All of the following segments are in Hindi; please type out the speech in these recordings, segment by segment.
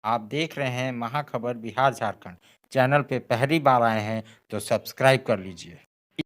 आप देख रहे हैं महाखबर बिहार झारखंड। चैनल पे पहली बार आए हैं तो सब्सक्राइब कर लीजिए।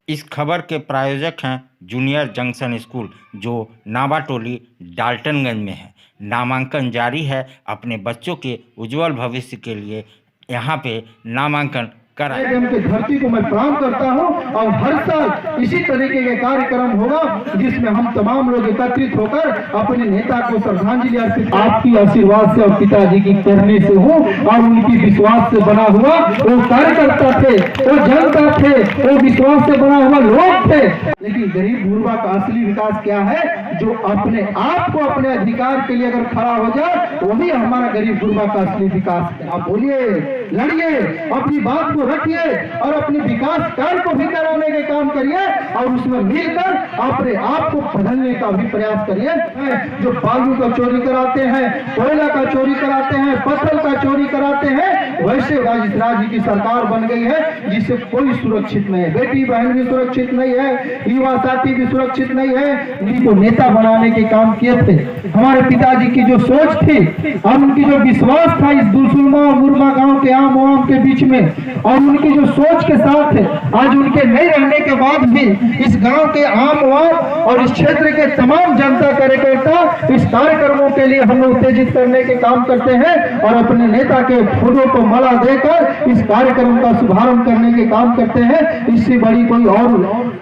इस खबर के प्रायोजक हैं जूनियर जंक्शन स्कूल, जो नावाटोली डाल्टनगंज में है। नामांकन जारी है। अपने बच्चों के उज्जवल भविष्य के लिए यहाँ पे नामांकन कराएं। के धरती को मैं प्रणाम करता हूं और हर साल इसी तरीके के कार्यक्रम होगा जिसमें हम तमाम लोग एकत्रित होकर अपने नेता को श्रद्धांजलि अर्पित। आपकी आशीर्वाद से और पिताजी की करने से हूं और उनकी विश्वास से बना हुआ वो कार्यकर्ता थे, वो जनता थे, वो विश्वास से बना हुआ लोग थे। लेकिन गरीब गुरबा का असली विकास क्या है? जो अपने आप को अपने अधिकार के लिए अगर खड़ा हो जाए वही हमारा गरीब गुरबा का असली विकास है। आप बोलिए, लड़िए, अपनी बात को रखिए और अपने विकास कार्य को भी कराने के काम करिए और उसमें मिलकर अपने आप को बदलने का भी प्रयास करिए। जो बालू का चोरी कराते हैं, कोयला का चोरी कराते हैं, पत्थर का चोरी कराते हैं, वैसे राज्य की सरकार बन गई है जिससे कोई सुरक्षित नहीं है। बेटी बहन भी सुरक्षित नहीं है, युवा साथी भी सुरक्षित नहीं है। उन्हीं को नेता बनाने के काम किए थे। हमारे पिताजी की जो सोच थी और उनकी जो विश्वास था इस दुलसुलमा और मुरमा गांव के आम आवाम के बीच में, और उनकी जो सोच के साथ आज उनके नहीं रहने के बाद भी इस गांव के आम आवाम और इस क्षेत्र के तमाम जनता कार्यकर्ता इस कार्यक्रमों के लिए हम उत्तेजित करने के काम करते हैं और अपने नेता के फोटो को माला देकर इस कार्यक्रम का शुभारंभ करने के काम करते हैं। इससे बड़ी कोई और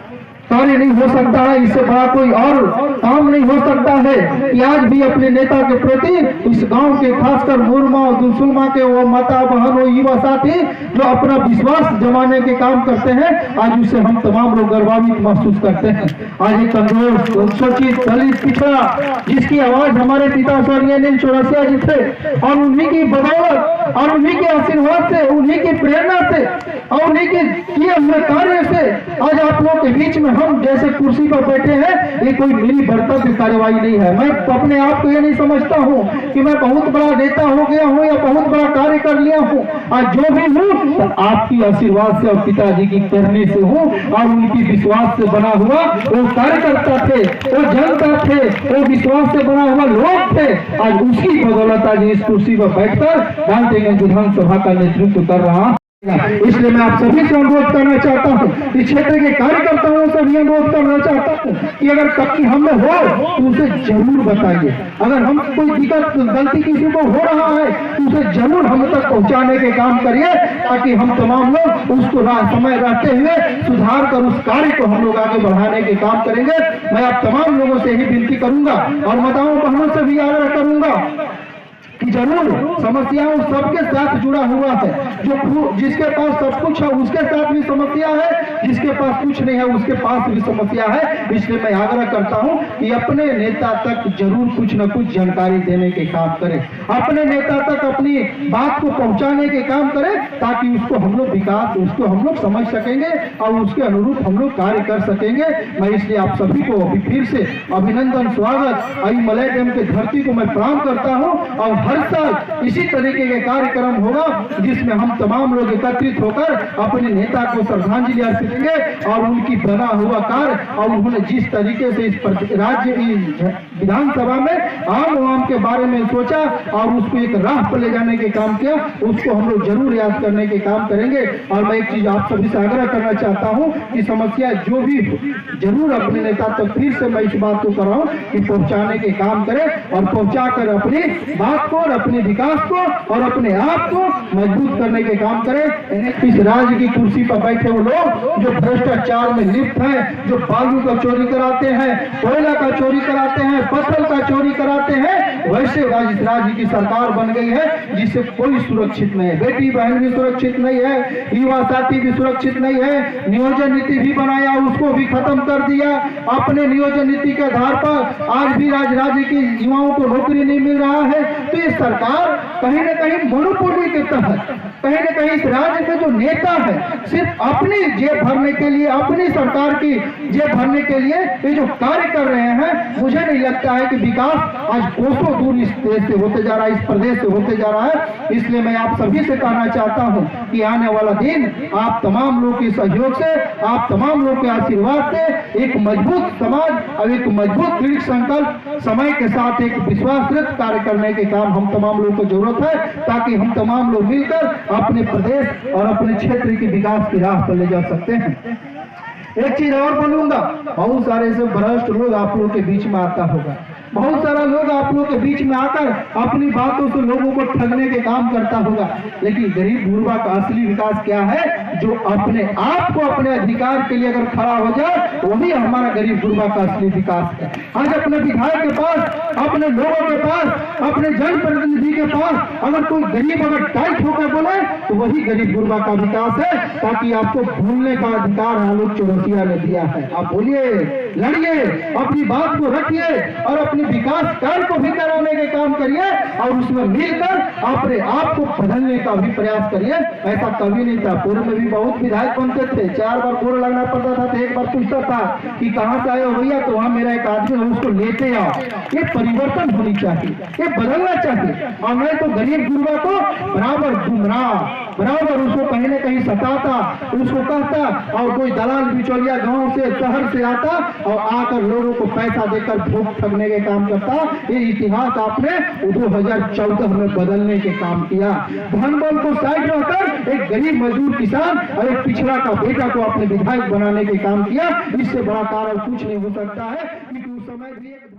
कार्य नहीं हो सकता है, इससे बड़ा कोई और काम नहीं हो सकता है कि आज भी अपने नेता के प्रति इस गांव के खासकर मुरमा और दुलसुलमा के वो माता बहन और युवा साथी जो अपना विश्वास जमाने के काम करते हैं, आज उससे हम तमाम लोग गर्वान्वित महसूस करते हैं। आज एक कमजोर, शोषित, दलित, पिछड़ा जिसकी आवाज हमारे पिता स्वर्गीय अनिल चौरसिया जी थे और उन्हीं की बदौलत और उन्हीं के आशीर्वाद से, उन्हीं की प्रेरणा से और उन्हीं के किए हुए कार्य से आज आप लोग के बीच में हम जैसे कुर्सी पर बैठे हैं। ये कोई मिली बर्तव्य कार्यवाही नहीं है। मैं अपने आप को ये नहीं समझता हूँ कि मैं बहुत बड़ा नेता हो गया हूँ या बहुत बड़ा कार्य कर लिया हूँ। आज जो भी हूँ तो आपकी आशीर्वाद से और पिताजी की करने से हूँ और उनकी विश्वास से बना हुआ वो कार्यकर्ता थे, वो जनता थे, वो विश्वास से बना हुआ लोग थे। आज उसकी बदौलत आज इस कुर्सी पर बैठकर डाल्टनगंज विधानसभा का नेतृत्व कर रहा। इसलिए मैं आप सभी से अनुरोध करना चाहता हूँ, इस क्षेत्र के कार्यकर्ताओं से भी अनुरोध करना चाहता हूँ कि अगर कभी हमें हो तो उसे जरूर बताइए। अगर हम कोई दिक्कत गलती किसी को हो रहा है तो उसे जरूर हम तक पहुंचाने के काम करिए ताकि हम तमाम लोग उसको समय रहते हुए सुधार कर उस कार्य को हम लोग आगे बढ़ाने के काम करेंगे। मैं आप तमाम लोगों से ही विनती करूंगा और माताओं बहनों से भी आग्रह करूंगा कि जरूर समस्याओं सबके साथ जुड़ा हुआ है। जो जिसके पास सब कुछ है उसके साथ भी समस्या है, जिसके पास कुछ नहीं है उसके पास भी समस्या है। इसलिए मैं आग्रह करता हूं कि अपने नेता तक जरूर कुछ न कुछ जानकारी देने के काम करें, अपने नेता तक अपनी बात को पहुंचाने के काम करें ताकि उसको हम लोग विकास, उसको हम लोग समझ सकेंगे और उसके अनुरूप हम लोग कार्य कर सकेंगे। मैं इसलिए आप सभी को अभी फिर से अभिनंदन, स्वागत। आई मलय डैम के धरती को मैं प्रणाम करता हूँ और हर साल इसी तरीके के कार्यक्रम होगा जिसमें हम तमाम लोग एकत्रित होकर अपने नेता को श्रद्धांजलि अर्पित करेंगे और उनकी बना हुआ कार्य और उन्होंने जिस तरीके से इस राज्य की विधानसभा में आम आवाम के बारे में सोचा और उसको एक राह पर ले जाने के काम किया, उसको हम लोग जरूर याद करने के काम करेंगे। और मैं एक चीज आप सभी से आग्रह करना चाहता हूँ कि समस्या जो भी जरूर अपने नेता तक फिर से मैं इस बात को कर रहा हूँ कि पहुंचाने के काम करें और पहुंचाकर अपनी बात को, अपने विकास को और अपने आप को मजबूत करने के काम करें। इस राज्य की कुर्सी पर बैठे वो लोग जो भ्रष्टाचार में लिप्त हैं, जो बालू का चोरी कराते हैं, कोयला का चोरी कराते हैं, पत्थर का चोरी कराते हैं, वैसे राज्य की सरकार बन गई है जिससे कोई सुरक्षित नहीं है। बेटी बहन भी सुरक्षित नहीं है, युवा साथी भी सुरक्षित नहीं है। नियोजन नीति भी बनाया, उसको भी खत्म कर दिया। अपने नियोजन नीति के आधार पर आज भी राज्य के युवाओं को नौकरी नहीं मिल रहा है। तो ये सरकार कहीं न कहीं मोनोपोली के तहत, कहीं न कहीं इस राज्य में जो नेता है सिर्फ अपनी जेब भरने के लिए, अपनी सरकार की जेब भरने के लिए ये जो कार्य कर रहे हैं, मुझे नहीं लगता है कि विकास आज कोसों बरसों दूर इस देश से होते जा रहा है, इस प्रदेश से होते जा रहा है। इसलिए मैं आप सभी से कहना चाहता हूं कि आने वाला दिन आप तमाम लोगों के सहयोग से, आप तमाम लोगों के आशीर्वाद से एक मजबूत समाज और एक मजबूत दृढ़ संकल्प, समय के साथ एक विश्वासरत कार्य करने के काम हम तमाम लोगों को जरूरत है, ताकि हम तमाम लोग मिलकर अपने प्रदेश और अपने क्षेत्र के विकास की राह पर ले जा सकते हैं। एक चीज और बोलूंगा, बहुत सारे ऐसे भ्रष्ट लोग आप लोगों के बीच में आता होगा, बहुत सारा लोग आप लोगों के बीच में आकर अपनी बातों से लोगों को ठगने के काम करता होगा। लेकिन गरीब गुरबा का असली विकास क्या है? जो अपने आप को अपने अधिकार के लिए अगर खड़ा हो जाए, वही हमारा गरीब गुरबा का असली विकास है। आज अपने विधायक के पास, अपने लोगों के पास, अपने जनप्रतिनिधि के पास अगर कोई गरीब अगर टाइट होकर बोले, तो वही गरीब गुरबा का विकास है। ताकि आपको भूलने का अधिकार आलोक चौरसिया ने दिया है। आप बोलिए, लड़िए, अपनी बात को रखिए और अपने विकास कार्य को भी कराने के काम करिए और उसमें मिलकर अपने आप को बदलने का भी प्रयास करिए। ऐसा कभी नहीं था, पूर्व में भी बहुत विधायक बनते थे, 4 बार बोर लगना पड़ता था, तो एक बार पूछता था कि कहां से आए हो भैया, तो वहां मेरा एक आदमी है, उसको लेते आओ। ये परिवर्तन होनी चाहिए, ये बदलना चाहिए। और मैं तो गरीब गुरबा को बराबर गुमराह, बराबर उसको कहीं न कहीं सताता, उसको कहता, और कोई दलाल बिचौलिया गांव से शहर से आता और आकर लोगों को पैसा देकर भूख ठगने के काम करता। ये इतिहास आपने 2014 में बदलने के काम किया। धन बल को साइड रखकर एक गरीब मजदूर किसान और एक पिछड़ा का बेटा को अपने विधायक बनाने के काम किया। इससे बड़ा कारण कुछ नहीं हो सकता है, क्योंकि उस समय भी एक